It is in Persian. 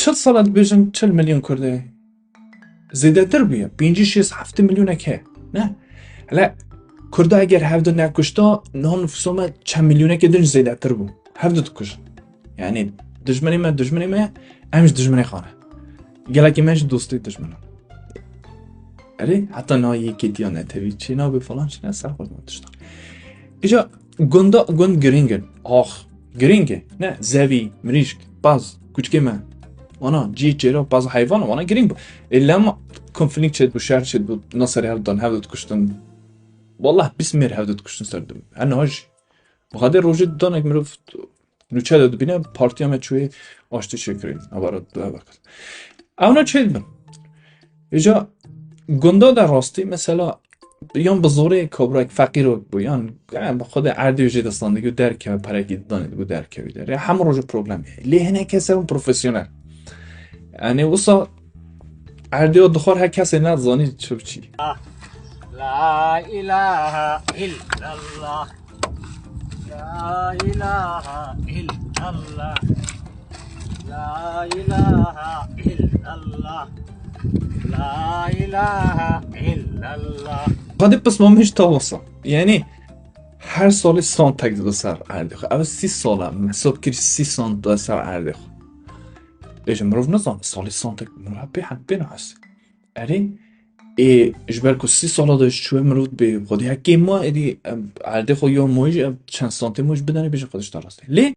چل سالت بیشن 40 میلیون کرده زیاده تر بیه 5-6-7 میلیون که نه هلا کرده اگر هفته نکشتا نه نفسهم چند میلیونه که دنج زیاده تر بود هفته کشن یعنی دشمنی ما همش دشمنی خانه گله که منش دوستی دشمنم اره حتی نه یکی دیا نتوی چی نه به فلان چی نه سر خود نتشتا اینجا گند گرینگن آخ گرینگه نه زوی مریشک باز کوچکی من وانا جی چرا باز حیوان وانا گرینگ بود الا ما کنفلیکت شد بود شهر شد بود نصر هردان هفته کشتن والله بسمير هفته کشتن سردم انا هاج بخاطر روجه دانك مروف نوچه داد بینه پارتی هم چوی آشتی شکرین عبارت دو وقت اونا چه بین اینجا گنده در راستی مثلا بیان به زوره کابرای فقیر رو بیان خود اردی وجه دستاندگی و درک و پرکی دانیدگو درک و داره همه روز پروبلم لیهنه کسی اون پروفسیونل یعنی وصا اردی و دخور هر کسی نزانی چوب چی لا اله الا الله لا اله الا الله لا اله الا الله لا اله الا الله خاطر پس ما میش تا وصا یعنی هر سال سان تک دو سر اردی خو اول 30 ساله حساب کردی 30 سان دو سر اردی خو ایش مروف نزان سال سان تک مروف به هست اره اجبر که 30 ساله داشت چوه مروف به خودی هکی ما ادی اردی خو یا مویج چند سانتی مویج بدنی بیش خودش درسته لی